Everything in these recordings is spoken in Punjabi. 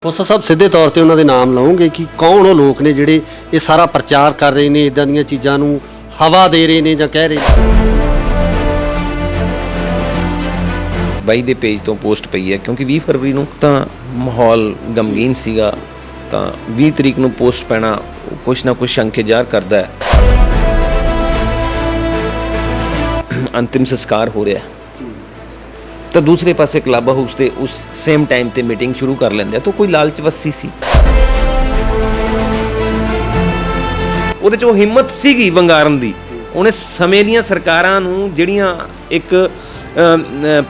खोसा साहब सीधे तौर पर उन्होंने नाम लाओगे कि कौन वो लोग ने जिहड़े ये सारा प्रचार कर रहे हैं, इदां दीयां चीज़ां नूं हवा दे रहे हैं जां कह रहे हैं? बाई दे पेज तो पोस्ट पई है क्योंकि 20 फरवरी नूं तां माहौल गमगीन सीगा, तां 20 तरीक नूं पोस्ट पैना कुछ ना कुछ शंके ज़ाहिर करदा है। अंतिम संस्कार हो रहा है तो दूसरे पासे क्लब हाउस ते उस सेम टाइम ते मीटिंग शुरू कर लेंदे, तो कोई लालच वस्सी सी ਉਹਦੇ 'ਚ ਉਹ ਹਿੰਮਤ ਸੀਗੀ ਵੰਗਾਰਨ ਦੀ। ਉਹਨੇ ਸਮੇਂ ਦੀਆਂ ਸਰਕਾਰਾਂ ਨੂੰ ਜਿਹੜੀਆਂ ਇੱਕ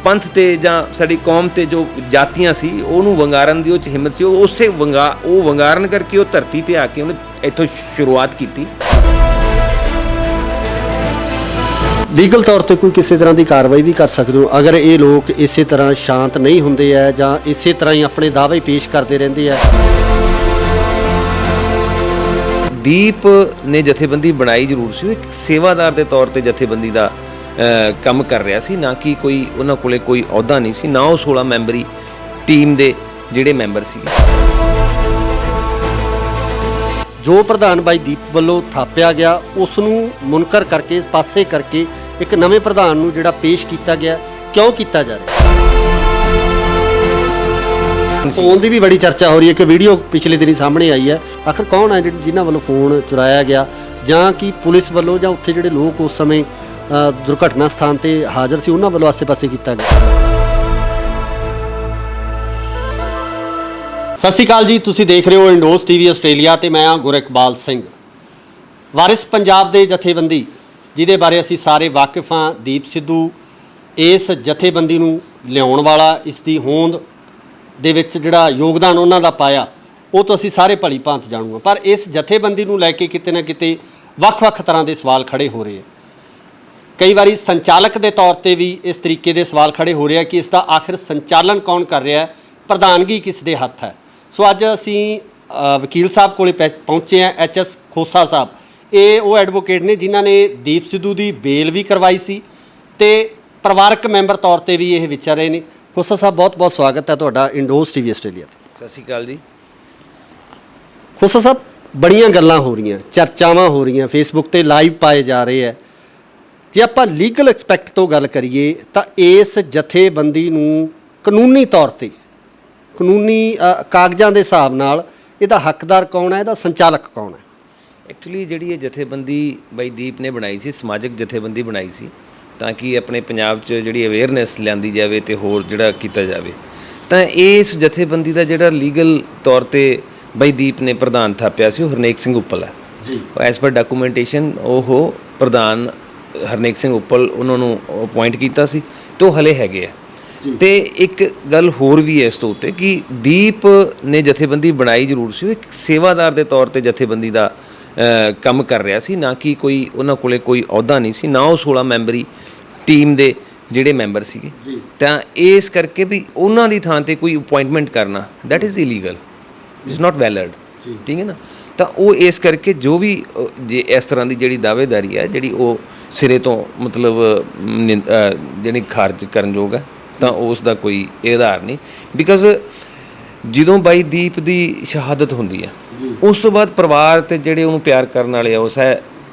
ਪੰਥ ਤੇ ਜਾਂ ਸਾਡੀ ਕੌਮ ਤੇ ਜੋ ਜਾਤੀਆਂ ਸੀ ਉਹਨੂੰ ਵੰਗਾਰਨ ਦੀ ਉਹ 'ਚ ਹਿੰਮਤ ਸੀ। ਉਹ ਉਸੇ ਵੰਗਾਰਨ ਕਰਕੇ ਉਹ ਧਰਤੀ ਤੇ ਆ ਕੇ ਉਹਨੇ ਇੱਥੋਂ ਸ਼ੁਰੂਆਤ ਕੀਤੀ। ਲੀਗਲ तौर पर कोई किसी तरह की कार्रवाई भी कर सकते हो अगर ये लोग इस तरह शांत नहीं होंगे है जां इस तरह ही अपने दावे पेश करते रहते हैं? ਦੀਪ ਨੇ ਜਥੇਬੰਦੀ ਬਣਾਈ ਜ਼ਰੂਰ ਸੀ, ਇੱਕ ਸੇਵਾਦਾਰ ਦੇ ਤੌਰ ਤੇ ਜਥੇਬੰਦੀ ਦਾ ਕੰਮ ਕਰ ਰਿਹਾ ਸੀ, ਨਾ ਕਿ ਕੋਈ ਉਹਨਾਂ ਕੋਲੇ ਕੋਈ ਅਹੁਦਾ ਨਹੀਂ ਸੀ, ਨਾ ਉਹ 16 ਮੈਂਬਰੀ ਟੀਮ ਦੇ ਜਿਹੜੇ ਮੈਂਬਰ ਸੀ। जो प्रधान भाई दीप ਵੱਲੋਂ ਥਾਪਿਆ ਗਿਆ ਉਸ ਨੂੰ ਮੁਨਕਰ ਕਰਕੇ ਪਾਸੇ ਕਰਕੇ ਇੱਕ ਨਵੇਂ ਪ੍ਰਧਾਨ ਨੂੰ ਜਿਹੜਾ ਪੇਸ਼ ਕੀਤਾ ਗਿਆ, ਕਿਉਂ ਕੀਤਾ ਜਾ ਰਿਹਾ? ਫੋਨ ਦੀ ਵੀ ਬੜੀ ਚਰਚਾ ਹੋ ਰਹੀ ਹੈ ਕਿ ਵੀਡੀਓ ਪਿਛਲੇ ਦਿਨੀ ਸਾਹਮਣੇ ਆਈ ਹੈ। ਆਖਰ ਕੌਣ ਹੈ ਜਿਨ੍ਹਾਂ ਵੱਲੋਂ ਫੋਨ ਚੁਰਾਇਆ ਗਿਆ, ਜਾਂ ਕਿ ਪੁਲਿਸ ਵੱਲੋਂ ਜਾਂ ਉੱਥੇ ਜਿਹੜੇ ਲੋਕ ਉਸ ਸਮੇਂ ਦੁਰਘਟਨਾ ਸਥਾਨ ਤੇ ਹਾਜ਼ਰ ਸੀ ਉਹਨਾਂ ਵੱਲੋਂ ਆਸੇ-ਪਾਸੇ ਕੀਤਾ ਗਿਆ? ਸਤਿ ਸ਼੍ਰੀ ਅਕਾਲ ਜੀ, ਤੁਸੀਂ ਦੇਖ ਰਹੇ ਹੋ ਇੰਡੋਜ਼ ਟੀਵੀ ਆਸਟ੍ਰੇਲੀਆ ਤੇ ਮੈਂ ਹਾਂ ਗੁਰਇਕਬਾਲ ਸਿੰਘ। ਵਾਰਿਸ ਪੰਜਾਬ ਦੇ ਜਥੇਬੰਦੀ ਜਿਹਦੇ ਬਾਰੇ ਅਸੀਂ ਸਾਰੇ ਵਾਕਿਫ ਹਾਂ, ਦੀਪ ਸਿੱਧੂ ਇਸ ਜਥੇਬੰਦੀ ਨੂੰ ਲਿਆਉਣ ਵਾਲਾ, ਇਸ ਦੀ ਹੋਂਦ ਦੇ ਵਿੱਚ ਜਿਹੜਾ ਯੋਗਦਾਨ ਉਹਨਾਂ ਦਾ ਪਾਇਆ ਉਹ ਤਾਂ ਅਸੀਂ ਸਾਰੇ ਭਲੀ ਭਾਂਤ ਜਾਣੂਗਾ। ਪਰ ਇਸ ਜਥੇਬੰਦੀ ਨੂੰ ਲੈ ਕੇ ਕਿਤੇ ਨਾ ਕਿਤੇ ਵੱਖ-ਵੱਖ ਤਰ੍ਹਾਂ ਦੇ ਸਵਾਲ ਖੜੇ ਹੋ ਰਹੇ ਆ। ਕਈ ਵਾਰੀ ਸੰਚਾਲਕ ਦੇ ਤੌਰ ਤੇ ਵੀ ਇਸ ਤਰੀਕੇ ਦੇ ਸਵਾਲ ਖੜੇ ਹੋ ਰਹੇ ਆ ਕਿ ਇਸ ਦਾ ਆਖਿਰ ਸੰਚਾਲਨ ਕੌਣ ਕਰ ਰਿਹਾ ਹੈ, ਪ੍ਰਧਾਨਗੀ ਕਿਸ ਦੇ ਹੱਥ ਹੈ। ਸੋ ਅੱਜ ਅਸੀਂ ਵਕੀਲ ਸਾਹਿਬ ਕੋਲੇ ਪਹੁੰਚੇ ਹਾਂ, HS ਖੋਸਾ ਸਾਹਿਬ। ਇਹ ਉਹ ਐਡਵੋਕੇਟ ਨੇ ਜਿਨ੍ਹਾਂ ਨੇ ਦੀਪ ਸਿੱਧੂ ਦੀ ਬੇਲ ਵੀ ਕਰਵਾਈ ਸੀ ਤੇ ਪਰਿਵਾਰਕ ਮੈਂਬਰ ਤੌਰ ਤੇ ਵੀ ਇਹ ਵਿਚਰ ਰਹੇ ਨੇ। ਖੋਸਾ ਸਾਹਿਬ, ਬਹੁਤ ਬਹੁਤ ਸਵਾਗਤ ਹੈ ਤੁਹਾਡਾ ਇੰਡੋਜ਼ ਟੀਵੀ ਆਸਟ੍ਰੇਲੀਆ ਤੇ। ਸਤਿ ਸ਼੍ਰੀ ਅਕਾਲ ਜੀ। ਖੋਸਾ ਸਾਹਿਬ, ਬੜੀਆਂ ਗੱਲਾਂ ਹੋ ਰਹੀਆਂ, ਚਰਚਾਵਾਂ ਹੋ ਰਹੀਆਂ, ਫੇਸਬੁੱਕ ਤੇ ਲਾਈਵ ਪਾਏ ਜਾ ਰਹੇ ਹੈ। ਜੇ ਆਪਾਂ ਲੀਗਲ ਐਸਪੈਕਟ ਤੋਂ ਗੱਲ ਕਰੀਏ ਤਾਂ ਇਸ ਜਥੇਬੰਦੀ ਨੂੰ ਕਾਨੂੰਨੀ ਤੌਰ ਤੇ, ਕਾਨੂੰਨੀ ਕਾਗਜ਼ਾਂ ਦੇ ਹਿਸਾਬ ਨਾਲ ਇਹਦਾ ਹੱਕਦਾਰ ਕੌਣ ਹੈ, ਇਹਦਾ ਸੰਚਾਲਕ ਕੌਣ ਹੈ? ਐਕਚੁਅਲੀ ਜਿਹੜੀ ਇਹ ਜਥੇਬੰਦੀ ਬਾਈ ਦੀਪ ਨੇ ਬਣਾਈ ਸੀ, ਸਮਾਜਿਕ ਜਥੇਬੰਦੀ ਬਣਾਈ ਸੀ ਤਾਂ ਕਿ ਆਪਣੇ ਪੰਜਾਬ 'ਚ ਜਿਹੜੀ ਅਵੇਅਰਨੈਸ ਲਿਆਂਦੀ ਜਾਵੇ ਤੇ ਹੋਰ ਜਿਹੜਾ ਕੀਤਾ ਜਾਵੇ। ਤਾਂ ਇਸ ਜਥੇਬੰਦੀ ਦਾ ਜਿਹੜਾ ਲੀਗਲ ਤੌਰ ਤੇ ਬਾਈ ਦੀਪ ਨੇ ਪ੍ਰਧਾਨ ਥਾਪਿਆ ਸੀ ਉਹ ਹਰਨੇਕ ਸਿੰਘ ਉੱਪਲ ਹੈ ਜੀ। ਐਸ ਪਰ ਡਾਕੂਮੈਂਟੇਸ਼ਨ ਉਹ ਪ੍ਰਧਾਨ ਹਰਨੇਕ ਸਿੰਘ ਉੱਪਲ ਉਹਨਾਂ ਨੂੰ ਅਪੁਆਇੰਟ ਕੀਤਾ ਸੀ ਤੇ ਉਹ ਹਲੇ ਹੈਗੇ ਆ। ਤੇ ਇੱਕ ਗੱਲ ਹੋਰ ਵੀ ਹੈ ਇਸ ਤੋਂ ਉੱਤੇ ਕਿ ਦੀਪ ਨੇ ਜਥੇਬੰਦੀ ਬਣਾਈ ਜ਼ਰੂਰ ਸੀ, ਇੱਕ ਸੇਵਾਦਾਰ ਦੇ ਤੌਰ ਤੇ ਜਥੇਬੰਦੀ ਦਾ ਕੰਮ ਕਰ ਰਿਹਾ ਸੀ, ਨਾ ਕਿ ਕੋਈ ਉਹਨਾਂ ਕੋਲੇ ਕੋਈ ਅਹੁਦਾ ਨਹੀਂ ਸੀ, ਨਾ ਉਹ 16 ਮੈਂਬਰੀ ਟੀਮ ਦੇ ਜਿਹੜੇ ਮੈਂਬਰ ਸੀਗੇ। ਤਾਂ ਇਸ ਕਰਕੇ ਵੀ ਉਹਨਾਂ ਦੀ ਥਾਂ ਤੇ ਕੋਈ ਅਪੁਆਇੰਟਮੈਂਟ ਕਰਨਾ that is illegal, it's not valid, ਠੀਕ ਹੈ ਨਾ। ਤਾਂ ਉਹ ਇਸ ਕਰਕੇ ਜੋ ਵੀ ਜੇ ਇਸ ਤਰ੍ਹਾਂ ਦੀ ਜਿਹੜੀ ਦਾਅਵੇਦਾਰੀ ਹੈ ਜਿਹੜੀ ਉਹ ਸਿਰੇ ਤੋਂ ਮਤਲਬ ਜਿਹੜੀ ਖਾਰਜ ਕਰਨਯੋਗ ਹੈ, ਤਾਂ ਉਸ ਦਾ ਕੋਈ ਆਧਾਰ ਨਹੀਂ। ਬਿਕਾਜ਼ ਜਦੋਂ ਬਾਈ ਦੀਪ ਦੀ ਸ਼ਹਾਦਤ ਹੁੰਦੀ ਹੈ ਉਸ ਤੋਂ ਬਾਅਦ ਪਰਿਵਾਰ ਤੇ ਜਿਹੜੇ ਉਹਨੂੰ ਪਿਆਰ ਕਰਨ ਵਾਲੇ ਆ ਉਹ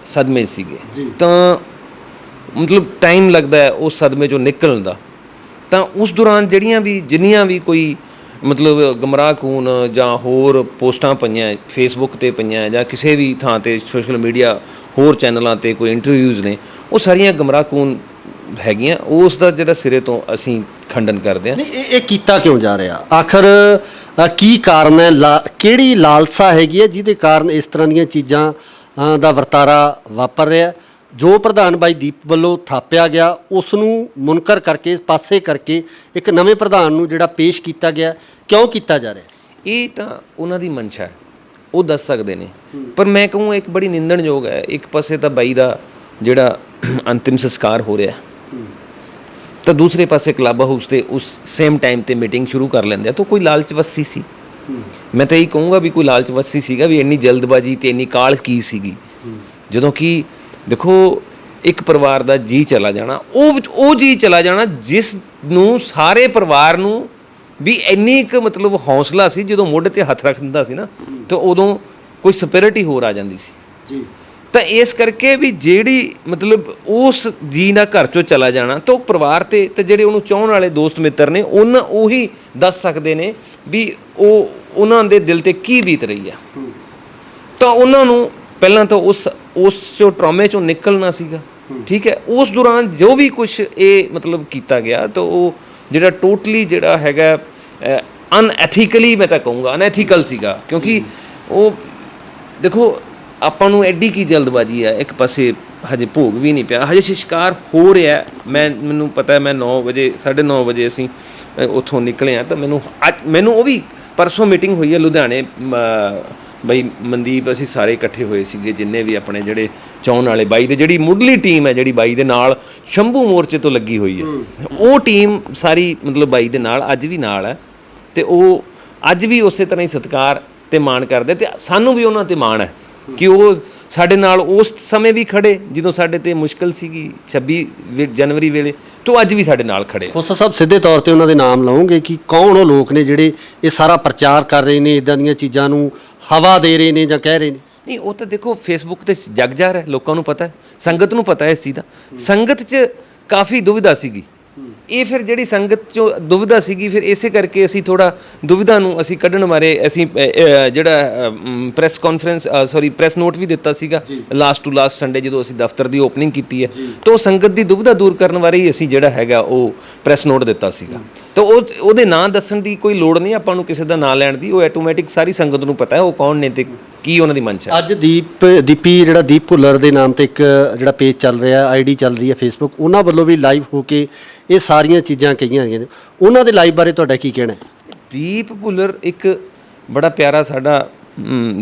ਸਦਮੇ ਸੀਗੇ, ਤਾਂ ਮਤਲਬ ਟਾਈਮ ਲੱਗਦਾ ਹੈ ਉਸ ਸਦਮੇ 'ਚੋਂ ਨਿਕਲਣ ਦਾ। ਤਾਂ ਉਸ ਦੌਰਾਨ ਜਿੰਨੀਆਂ ਵੀ ਕੋਈ ਮਤਲਬ ਗਮਰਾਹ ਕੂਨ ਜਾਂ ਹੋਰ ਪੋਸਟਾਂ ਪਈਆਂ ਫੇਸਬੁੱਕ 'ਤੇ ਪਈਆਂ ਜਾਂ ਕਿਸੇ ਵੀ ਥਾਂ 'ਤੇ ਸੋਸ਼ਲ ਮੀਡੀਆ ਹੋਰ ਚੈਨਲਾਂ ਤੇ ਕੋਈ ਇੰਟਰਵਿਊਜ਼ ਨੇ, ਉਹ ਸਾਰੀਆਂ ਗਮਰਾਹ ਕੂਨ ਹੈਗੀਆਂ। ਉਸ ਦਾ ਜਿਹੜਾ ਸਿਰੇ ਤੋਂ ਅਸੀਂ ਖੰਡਨ ਕਰਦੇ ਹਾਂ। ਨਹੀਂ, ਇਹ ਕੀਤਾ ਕਿਉਂ ਜਾ ਰਿਹਾ? ਆਖਰ ਕੀ ਕਾਰਨ ਹੈ? ਕਿਹੜੀ ਲਾਲਸਾ ਹੈਗੀ ਹੈ ਜਿਹਦੇ ਕਾਰਨ ਇਸ ਤਰ੍ਹਾਂ ਦੀਆਂ ਚੀਜ਼ਾਂ ਦਾ ਵਰਤਾਰਾ ਵਾਪਰ ਰਿਹਾ? ਜੋ ਪ੍ਰਧਾਨ ਬਾਈ ਦੀਪ ਵੱਲੋਂ ਥਾਪਿਆ ਗਿਆ ਉਸ ਨੂੰ ਮੁਨਕਰ ਕਰਕੇ ਪਾਸੇ ਕਰਕੇ ਇੱਕ ਨਵੇਂ ਪ੍ਰਧਾਨ ਨੂੰ ਜਿਹੜਾ ਪੇਸ਼ ਕੀਤਾ ਗਿਆ, ਕਿਉਂ ਕੀਤਾ ਜਾ ਰਿਹਾ? ਇਹ ਤਾਂ ਉਹਨਾਂ ਦੀ ਮਨਸ਼ਾ ਹੈ, ਉਹ ਦੱਸ ਸਕਦੇ ਨੇ। ਪਰ ਮੈਂ ਕਹੂੰ ਇੱਕ ਬੜੀ ਨਿੰਦਣਯੋਗ ਹੈ। ਇੱਕ ਪਾਸੇ ਤਾਂ ਬਾਈ ਦਾ ਜਿਹੜਾ ਅੰਤਿਮ ਸੰਸਕਾਰ ਹੋ ਰਿਹਾ ਤਾਂ ਦੂਸਰੇ ਪਾਸੇ ਕਲੱਬ ਹਾਊਸ ਤੇ ਉਸ ਸੇਮ ਟਾਈਮ ਤੇ ਮੀਟਿੰਗ ਸ਼ੁਰੂ ਕਰ ਲੈਂਦੇ ਆ, ਤਾਂ ਕੋਈ ਲਾਲਚ ਵਸੀ ਸੀ। ਮੈਂ ਤਾਂ ਇਹੀ ਕਹੂੰਗਾ ਵੀ ਕੋਈ ਲਾਲਚ ਵਸੀ ਸੀਗਾ ਵੀ ਇੰਨੀ ਜਲਦਬਾਜ਼ੀ ਤੇ ਇੰਨੀ ਕਾਹਲ ਕੀ ਸੀਗੀ। ਜਦੋਂ ਕਿ ਦੇਖੋ ਇੱਕ ਪਰਿਵਾਰ ਦਾ ਜੀ ਚਲਾ ਜਾਣਾ, ਉਹ ਜੀ ਚਲਾ ਜਾਣਾ ਜਿਸ ਨੂੰ ਸਾਰੇ ਪਰਿਵਾਰ ਨੂੰ ਵੀ ਇੰਨੀ ਕੁ ਮਤਲਬ ਹੌਸਲਾ ਸੀ, ਜਦੋਂ ਮੋਢੇ ਤੇ ਹੱਥ ਰੱਖ ਦਿੰਦਾ ਸੀ ਨਾ ਤਾਂ ਉਦੋਂ ਕੋਈ ਸਪਿਰਿਟ ਹੀ ਹੋਰ ਆ ਜਾਂਦੀ ਸੀ ਜੀ। ਤਾਂ ਇਸ ਕਰਕੇ ਵੀ ਜਿਹੜੀ ਮਤਲਬ ਉਸ ਜੀ ਦਾ ਘਰ ਚੋਂ ਚਲਾ ਜਾਣਾ ਤਾਂ ਉਹ ਪਰਿਵਾਰ ਤੇ ਜਿਹੜੇ ਉਹਨੂੰ ਚਾਹੁਣ ਵਾਲੇ ਦੋਸਤ ਮਿੱਤਰ ਨੇ ਉਹੀ ਦੱਸ ਸਕਦੇ ਨੇ ਵੀ ਉਹਨਾਂ ਦੇ ਦਿਲ ਤੇ ਕੀ ਬੀਤ ਰਹੀ ਆ। ਤਾਂ ਉਹਨਾਂ ਨੂੰ ਪਹਿਲਾਂ ਤਾਂ ਉਸ ਚੋਂ ਟਰਾਮੇ ਚੋਂ ਨਿਕਲਣਾ ਸੀਗਾ, ਠੀਕ ਹੈ। ਉਸ ਦੌਰਾਨ ਜੋ ਵੀ ਕੁਝ ਇਹ ਮਤਲਬ ਕੀਤਾ ਗਿਆ ਤਾਂ ਉਹ ਜਿਹੜਾ ਟੋਟਲੀ ਜਿਹੜਾ ਹੈਗਾ ਅਨਐਥੀਕਲੀ, ਮੈਂ ਤਾਂ ਕਹੂੰਗਾ ਅਨਐਥੀਕਲ ਸੀਗਾ। ਕਿਉਂਕਿ ਉਹ ਦੇਖੋ ਆਪਾਂ ਨੂੰ ਐਡੀ ਕੀ ਜਲਦਬਾਜ਼ੀ ਹੈ, ਇੱਕ ਪਾਸੇ ਹਜੇ ਭੋਗ ਵੀ ਨਹੀਂ ਪਿਆ, ਹਜੇ ਸੰਸਕਾਰ ਹੋ ਰਿਹਾ। ਮੈਨੂੰ ਪਤਾ, ਮੈਂ 9 ਵਜੇ 9:30 ਵਜੇ ਅਸੀਂ ਉੱਥੋਂ ਨਿਕਲੇ ਹਾਂ ਤਾਂ ਮੈਨੂੰ ਉਹ ਵੀ ਪਰਸੋਂ ਮੀਟਿੰਗ ਹੋਈ ਹੈ ਲੁਧਿਆਣੇ, ਬਈ ਮਨਦੀਪ ਅਸੀਂ ਸਾਰੇ ਇਕੱਠੇ ਹੋਏ ਸੀਗੇ ਜਿੰਨੇ ਵੀ ਆਪਣੇ ਜਿਹੜੇ ਚਾਹੁਣ ਵਾਲੇ ਬਾਈ ਦੇ, ਜਿਹੜੀ ਮੁੱਢਲੀ ਟੀਮ ਹੈ ਜਿਹੜੀ ਬਾਈ ਦੇ ਨਾਲ ਸ਼ੰਭੂ ਮੋਰਚੇ ਤੋਂ ਲੱਗੀ ਹੋਈ ਹੈ, ਉਹ ਟੀਮ ਸਾਰੀ ਮਤਲਬ ਬਾਈ ਦੇ ਨਾਲ ਅੱਜ ਵੀ ਨਾਲ ਹੈ ਤੇ ਉਹ ਅੱਜ ਵੀ ਉਸੇ ਤਰ੍ਹਾਂ ਹੀ ਸਤਿਕਾਰ ਤੇ ਮਾਣ ਕਰਦੇ ਤੇ ਸਾਨੂੰ ਵੀ ਉਹਨਾਂ ਤੇ ਮਾਣ ਹੈ ਕਿ ਉਹ ਸਾਡੇ ਨਾਲ ਉਸ ਸਮੇਂ ਵੀ ਖੜੇ ਜਦੋਂ ਸਾਡੇ ਤੇ ਮੁਸ਼ਕਲ ਸੀਗੀ 26 ਜਨਵਰੀ ਵੇਲੇ, ਤੋਂ ਅੱਜ ਵੀ ਸਾਡੇ ਨਾਲ ਖੜੇ। ਖੋਸਾ ਸਾਹਿਬ, ਸਿੱਧੇ ਤੌਰ ਤੇ ਉਹਨਾਂ ਦੇ ਨਾਮ ਲਓਗੇ ਕਿ ਕੌਣ ਉਹ ਲੋਕ ਨੇ ਜਿਹੜੇ ਇਹ ਸਾਰਾ ਪ੍ਰਚਾਰ ਕਰ ਰਹੇ ਨੇ, ਇਦਾਂ ਦੀਆਂ ਚੀਜ਼ਾਂ ਨੂੰ ਹਵਾ ਦੇ ਰਹੇ ਨੇ ਜਾਂ ਕਹਿ ਰਹੇ ਨੇ? ਨਹੀਂ, ਉਹ ਤਾਂ ਦੇਖੋ ਫੇਸਬੁੱਕ ਤੇ ਜਗ ਜਾਹਿਰ ਹੈ, ਲੋਕਾਂ ਨੂੰ ਪਤਾ ਹੈ, ਸੰਗਤ ਨੂੰ ਪਤਾ ਹੈ ਇਸ ਚੀਜ਼ ਦਾ। ਸੰਗਤ 'ਚ ਕਾਫੀ ਦੁਵਿਧਾ ਸੀਗੀ, ਇਹ ਫਿਰ ਜਿਹੜੀ ਸੰਗਤ 'ਚੋਂ ਦੁਵਿਧਾ ਸੀਗੀ, ਫਿਰ ਇਸੇ ਕਰਕੇ ਅਸੀਂ ਥੋੜ੍ਹਾ ਦੁਵਿਧਾ ਨੂੰ ਅਸੀਂ ਕੱਢਣ ਬਾਰੇ ਅਸੀਂ ਜਿਹੜਾ ਪ੍ਰੈਸ ਨੋਟ ਵੀ ਦਿੱਤਾ ਸੀਗਾ ਲਾਸਟ ਟੂ ਲਾਸਟ ਸੰਡੇ ਜਦੋਂ ਅਸੀਂ ਦਫ਼ਤਰ ਦੀ ਓਪਨਿੰਗ ਕੀਤੀ ਹੈ, ਤਾਂ ਉਹ ਸੰਗਤ ਦੀ ਦੁਵਿਧਾ ਦੂਰ ਕਰਨ ਬਾਰੇ ਹੀ ਅਸੀਂ ਜਿਹੜਾ ਹੈਗਾ ਉਹ ਪ੍ਰੈਸ ਨੋਟ ਦਿੱਤਾ ਸੀਗਾ। ਤਾਂ ਉਹਦੇ ਨਾਂ ਦੱਸਣ ਦੀ ਕੋਈ ਲੋੜ ਨਹੀਂ ਆਪਾਂ ਨੂੰ, ਕਿਸੇ ਦਾ ਨਾਂ ਲੈਣ ਦੀ, ਉਹ ਆਟੋਮੈਟਿਕ ਸਾਰੀ ਸੰਗਤ ਨੂੰ ਪਤਾ ਹੈ ਉਹ ਕੌਣ ਨੇ ਤੇ ਕੀ ਉਹਨਾਂ ਦੀ ਮਨਸ਼ਾ ਹੈ। ਅੱਜ ਦੀਪੀ ਜਿਹੜਾ ਦੀਪ ਭੁੱਲਰ ਦੇ ਨਾਮ ਤੇ ਇੱਕ ਜਿਹੜਾ ਪੇਜ ਚੱਲ ਰਿਹਾ, ਆਈਡੀ ਚੱਲ ਰਹੀ ਹੈ ਫੇਸਬੁੱਕ, ਉਹਨਾਂ ਵੱਲੋਂ ਵੀ ਲਾਈਵ ਹੋ ਕੇ ਇਹ ਸਾਰੀਆਂ ਚੀਜ਼ਾਂ ਕਹੀਆਂ ਗਈਆਂ ਨੇ, ਉਹਨਾਂ ਦੇ ਲਾਈਵ ਬਾਰੇ ਤੁਹਾਡਾ ਕੀ ਕਹਿਣਾ ਹੈ? ਦੀਪ ਭੁੱਲਰ ਇੱਕ ਬੜਾ ਪਿਆਰਾ ਸਾਡਾ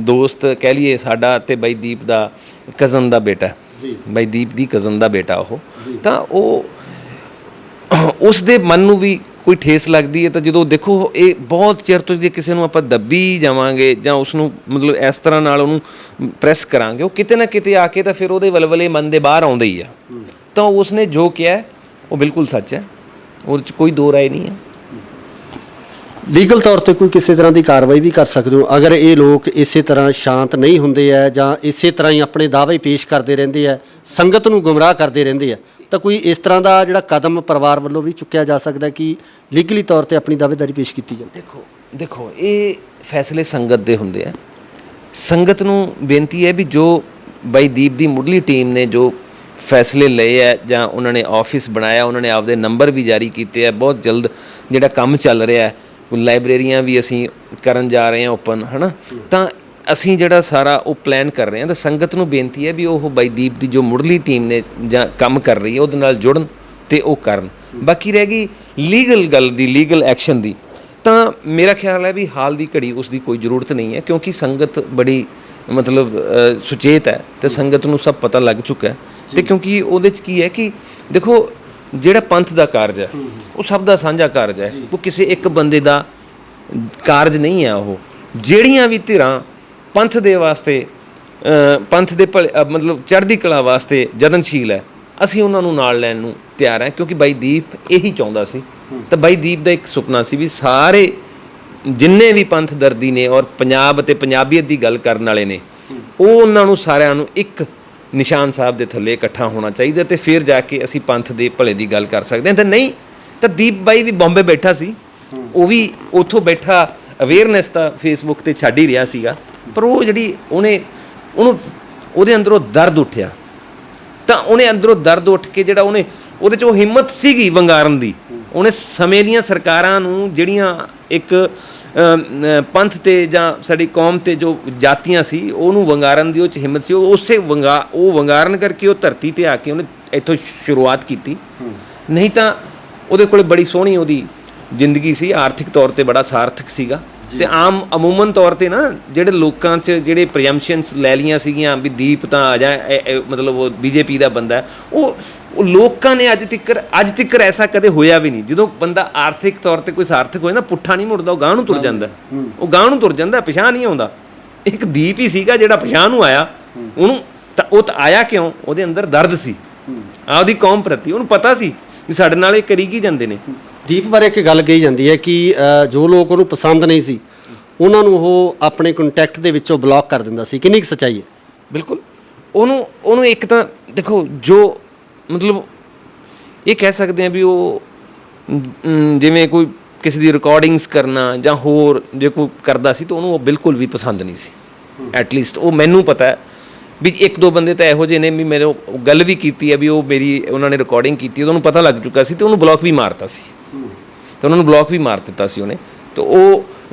ਦੋਸਤ ਕਹਿ ਲਈਏ ਸਾਡਾ, ਤੇ ਬਾਈ ਦੀਪ ਦਾ ਕਜ਼ਨ ਦਾ ਬੇਟਾ, ਬਾਈ ਦੀਪ ਦੀ ਕਜ਼ਨ ਦਾ ਬੇਟਾ ਉਹ, ਤਾਂ ਉਹ ਉਸ ਦੇ ਮਨ ਨੂੰ ਵੀ ਕੋਈ ਠੇਸ ਲੱਗਦੀ ਹੈ। ਤਾਂ ਜਦੋਂ ਦੇਖੋ ਇਹ ਬਹੁਤ ਚਿਰ ਤੋਂ ਜੇ ਕਿਸੇ ਨੂੰ ਆਪਾਂ ਦੱਬੀ ਜਾਵਾਂਗੇ ਜਾਂ ਉਸ ਨੂੰ ਮਤਲਬ ਇਸ ਤਰ੍ਹਾਂ ਨਾਲ ਉਹਨੂੰ ਪ੍ਰੈਸ ਕਰਾਂਗੇ, ਉਹ ਕਿਤੇ ਨਾ ਕਿਤੇ ਆ ਕੇ ਤਾਂ ਫਿਰ ਉਹਦੇ ਵਲਵਲੇ ਮਨ ਦੇ ਬਾਹਰ ਆਉਂਦੇ ਹੀ ਆ। ਤਾਂ ਉਸਨੇ ਜੋ ਕਿਹਾ ਉਹ ਬਿਲਕੁਲ ਸੱਚ ਹੈ, ਉਹਦੇ 'ਚ ਕੋਈ ਦੋ ਰਾਏ ਨਹੀਂ ਹੈ। ਲੀਗਲ ਤੌਰ ਤੇ ਕੋਈ ਕਿਸੇ ਤਰ੍ਹਾਂ ਦੀ ਕਾਰਵਾਈ ਵੀ ਕਰ ਸਕਦੇ ਹੋ ਅਗਰ ਇਹ ਲੋਕ ਇਸੇ ਤਰ੍ਹਾਂ ਸ਼ਾਂਤ ਨਹੀਂ ਹੁੰਦੇ ਆ ਜਾਂ ਇਸੇ ਤਰ੍ਹਾਂ ਹੀ ਆਪਣੇ ਦਾਅਵੇ ਪੇਸ਼ ਕਰਦੇ ਰਹਿੰਦੇ ਆ, ਸੰਗਤ ਨੂੰ ਗੁੰਮਰਾਹ ਕਰਦੇ ਰਹਿੰਦੇ ਆ, ਤਾਂ ਕੋਈ ਇਸ ਤਰ੍ਹਾਂ ਦਾ ਜਿਹੜਾ ਕਦਮ ਪਰਿਵਾਰ ਵੱਲੋਂ ਵੀ ਚੁੱਕਿਆ ਜਾ ਸਕਦਾ ਕਿ ਲੀਗਲੀ ਤੌਰ ਤੇ ਆਪਣੀ ਦਾਅਵੇਦਾਰੀ ਪੇਸ਼ ਕੀਤੀ ਜਾਵੇ? ਦੇਖੋ ਇਹ ਫੈਸਲੇ ਸੰਗਤ ਦੇ ਹੁੰਦੇ ਆ। ਸੰਗਤ ਨੂੰ ਬੇਨਤੀ ਹੈ ਵੀ ਜੋ ਬਾਈ ਦੀਪ ਦੀ ਮੁੱਢਲੀ ਟੀਮ ਨੇ ਜੋ ਫੈਸਲੇ ਲਏ ਹੈ ਜਾਂ ਉਹਨਾਂ ਨੇ ਆਫਿਸ ਬਣਾਇਆ, ਉਹਨਾਂ ਨੇ ਆਪਦੇ ਨੰਬਰ ਵੀ ਜਾਰੀ ਕੀਤੇ ਆ, ਬਹੁਤ ਜਲਦ ਜਿਹੜਾ ਕੰਮ ਚੱਲ ਰਿਹਾ ਹੈ, ਲਾਇਬ੍ਰੇਰੀਆਂ ਵੀ ਅਸੀਂ ਕਰਨ ਜਾ ਰਹੇ ਹਾਂ ਓਪਨ, ਹੈ ਨਾ। ਤਾਂ ਅਸੀਂ ਜਿਹੜਾ ਸਾਰਾ ਉਹ ਪਲਾਨ ਕਰ ਰਹੇ ਹਾਂ, ਤਾਂ ਸੰਗਤ ਨੂੰ ਬੇਨਤੀ ਹੈ ਵੀ ਉਹ ਬਾਈ ਦੀਪ ਦੀ ਜੋ ਮੁੱਢਲੀ ਟੀਮ ਨੇ ਜਾਂ ਕੰਮ ਕਰ ਰਹੀ ਹੈ ਉਹਦੇ ਨਾਲ ਜੁੜਨ ਅਤੇ ਉਹ ਕਰਨ। ਬਾਕੀ ਰਹਿ ਗਈ ਲੀਗਲ ਗੱਲ ਦੀ, ਲੀਗਲ ਐਕਸ਼ਨ ਦੀ, ਤਾਂ ਮੇਰਾ ਖਿਆਲ ਹੈ ਵੀ ਹਾਲ ਦੀ ਘੜੀ ਉਸ ਦੀ ਕੋਈ ਜ਼ਰੂਰਤ ਨਹੀਂ ਹੈ, ਕਿਉਂਕਿ ਸੰਗਤ ਬੜੀ ਮਤਲਬ ਸੁਚੇਤ ਹੈ ਅਤੇ ਸੰਗਤ ਨੂੰ ਸਭ ਪਤਾ ਲੱਗ ਚੁੱਕਾ ਹੈ। ਅਤੇ ਕਿਉਂਕਿ ਉਹਦੇ 'ਚ ਕੀ ਹੈ ਕਿ ਦੇਖੋ ਜਿਹੜਾ ਪੰਥ ਦਾ ਕਾਰਜ ਹੈ ਉਹ ਸਭ ਦਾ ਸਾਂਝਾ ਕਾਰਜ ਹੈ, ਉਹ ਕਿਸੇ ਇੱਕ ਬੰਦੇ ਦਾ ਕਾਰਜ ਨਹੀਂ ਹੈ। ਉਹ ਜਿਹੜੀਆਂ ਵੀ ਧਿਰਾਂ ਪੰਥ ਦੇ ਵਾਸਤੇ, ਪੰਥ ਦੇ ਮਤਲਬ ਚੜ੍ਹਦੀ ਕਲਾ ਵਾਸਤੇ ਯਤਨਸ਼ੀਲ ਹੈ, ਅਸੀਂ ਉਹਨਾਂ ਨੂੰ ਨਾਲ ਲੈਣ ਨੂੰ ਤਿਆਰ ਹਾਂ। ਕਿਉਂਕਿ ਬਾਈ ਦੀਪ ਇਹੀ ਚਾਹੁੰਦਾ ਸੀ, ਤਾਂ ਬਾਈ ਦੀਪ ਦਾ ਇੱਕ ਸੁਪਨਾ ਸੀ ਵੀ ਸਾਰੇ ਜਿੰਨੇ ਵੀ ਪੰਥ ਦਰਦੀ ਨੇ ਔਰ ਪੰਜਾਬ ਅਤੇ ਪੰਜਾਬੀਅਤ ਦੀ ਗੱਲ ਕਰਨ ਵਾਲੇ ਨੇ, ਉਹ ਉਹਨਾਂ ਨੂੰ ਸਾਰਿਆਂ ਨੂੰ ਇੱਕ ਨਿਸ਼ਾਨ ਸਾਹਿਬ ਦੇ ਥੱਲੇ ਇਕੱਠਾ ਹੋਣਾ ਚਾਹੀਦਾ, ਅਤੇ ਫਿਰ ਜਾ ਕੇ ਅਸੀਂ ਪੰਥ ਦੇ ਭਲੇ ਦੀ ਗੱਲ ਕਰ ਸਕਦੇ ਹਾਂ। ਤਾਂ ਨਹੀਂ ਤਾਂ ਦੀਪ ਬਾਈ ਵੀ ਬੰਬੇ ਬੈਠਾ ਸੀ, ਉਹ ਵੀ ਉੱਥੋਂ ਬੈਠਾ ਅਵੇਅਰਨੈਸ ਤਾਂ ਫੇਸਬੁੱਕ 'ਤੇ ਛੱਡ ਹੀ ਰਿਹਾ ਸੀਗਾ, ਪਰ ਉਹ ਜਿਹੜੀ ਉਹਨੂੰ ਉਹਦੇ ਅੰਦਰੋਂ ਦਰਦ ਉੱਠਿਆ, ਤਾਂ ਉਹਨੇ ਅੰਦਰੋਂ ਦਰਦ ਉੱਠ ਕੇ ਜਿਹੜਾ ਉਹਦੇ 'ਚ ਉਹ ਹਿੰਮਤ ਸੀਗੀ ਵੰਗਾਰਨ ਦੀ, ਉਹਨੇ ਸਮੇਂ ਦੀਆਂ ਸਰਕਾਰਾਂ ਨੂੰ ਜਿਹੜੀਆਂ ਇੱਕ ਪੰਥ 'ਤੇ ਜਾਂ ਸਾਡੀ ਕੌਮ 'ਤੇ ਜੋ ਜਾਤੀਆਂ ਸੀ ਉਹਨੂੰ ਵੰਗਾਰਨ ਦੀ ਉਹ 'ਚ ਹਿੰਮਤ ਸੀ। ਉਹ ਵੰਗਾਰਨ ਕਰਕੇ ਉਹ ਧਰਤੀ 'ਤੇ ਆ ਕੇ ਉਹਨੇ ਇੱਥੋਂ ਸ਼ੁਰੂਆਤ ਕੀਤੀ। ਨਹੀਂ ਤਾਂ ਉਹਦੇ ਕੋਲ ਬੜੀ ਸੋਹਣੀ ਉਹਦੀ ਜ਼ਿੰਦਗੀ ਸੀ, ਆਰਥਿਕ ਤੌਰ 'ਤੇ ਬੜਾ ਸਾਰਥਕ ਸੀਗਾ। ਅਤੇ ਅਮੂਮਨ ਤੌਰ ਤੇ ਨਾ ਜਿਹੜੇ ਲੋਕਾਂ 'ਚ ਜਿਹੜੇ ਪ੍ਰਜੰਪਸ਼ਨਸ ਲੈ ਲਈਆਂ ਸੀਗੀਆਂ ਵੀ ਦੀਪ ਤਾਂ ਆ ਜਾ ਮਤਲਬ ਉਹ BJP ਦਾ ਬੰਦਾ, ਉਹ ਲੋਕਾਂ ਨੇ ਅੱਜ ਤੱਕ ਐਸਾ ਕਦੇ ਹੋਇਆ ਵੀ ਨਹੀਂ। ਜਦੋਂ ਬੰਦਾ ਆਰਥਿਕ ਤੌਰ 'ਤੇ ਕੋਈ ਸਾਰਥਕ ਹੋਏ ਨਾ, ਪੁੱਠਾ ਨਹੀਂ ਮੁੜਦਾ, ਉਹ ਗਾਂਹ ਨੂੰ ਤੁਰ ਜਾਂਦਾ, ਉਹ ਗਾਂਹ ਨੂੰ ਤੁਰ ਜਾਂਦਾ, ਪਿਛਾਂਹ ਨਹੀਂ ਆਉਂਦਾ। ਇੱਕ ਦੀਪ ਹੀ ਸੀਗਾ ਜਿਹੜਾ ਪਿਛਾਂਹ ਨੂੰ ਆਇਆ। ਉਹਨੂੰ ਤਾਂ ਉਹ ਤਾਂ ਆਇਆ ਕਿਉਂ? ਉਹਦੇ ਅੰਦਰ ਦਰਦ ਸੀ ਆਪਦੀ ਕੌਮ ਪ੍ਰਤੀ, ਉਹਨੂੰ ਪਤਾ ਸੀ ਵੀ ਸਾਡੇ ਨਾਲ ਇਹ ਕਰੀ ਕੀ ਜਾਂਦੇ ਨੇ, ਦੀਪ ਬਾਰੇ ਇੱਕ ਗੱਲ ਕਹੀ ਜਾਂਦੀ ਹੈ ਕਿ ਜੋ ਲੋਕ ਉਹਨੂੰ ਪਸੰਦ ਨਹੀਂ ਸੀ ਉਹਨਾਂ ਨੂੰ ਉਹ ਆਪਣੇ ਕੰਟੈਕਟ ਦੇ ਵਿੱਚੋਂ ਬਲੌਕ ਕਰ ਦਿੰਦਾ ਸੀ। ਕਿੰਨੀ ਕੁ ਸੱਚਾਈ ਹੈ? ਬਿਲਕੁਲ। ਉਹਨੂੰ ਇੱਕ ਤਾਂ ਦੇਖੋ, ਜੋ ਮਤਲਬ ਇਹ ਕਹਿ ਸਕਦੇ ਆ ਵੀ ਉਹ ਜਿਵੇਂ ਕੋਈ ਕਿਸੇ ਦੀ ਰਿਕਾਰਡਿੰਗਸ ਕਰਨਾ ਜਾਂ ਹੋਰ ਜੇ ਕੋਈ ਕਰਦਾ ਸੀ ਤਾਂ ਉਹਨੂੰ ਉਹ ਬਿਲਕੁਲ ਵੀ ਪਸੰਦ ਨਹੀਂ ਸੀ। ਐਟਲੀਸਟ ਉਹ ਮੈਨੂੰ ਪਤਾ ਹੈ ਵੀ ਇੱਕ ਦੋ ਬੰਦੇ ਤਾਂ ਇਹੋ ਜਿਹੇ ਨੇ ਵੀ ਮੇਰੇ ਗੱਲ ਵੀ ਕੀਤੀ ਹੈ ਵੀ ਉਹਨਾਂ ਨੇ ਰਿਕਾਰਡਿੰਗ ਕੀਤੀ, ਉਹਨੂੰ ਪਤਾ ਲੱਗ ਚੁੱਕਾ ਸੀ ਤੇ ਉਹਨੂੰ ਬਲੌਕ ਵੀ ਮਾਰਤਾ ਸੀ ਤੇ ਉਹਨਾਂ ਨੂੰ ਬਲੌਕ ਵੀ ਮਾਰ ਦਿੱਤਾ ਸੀ ਉਹਨੇ। ਤੇ ਉਹ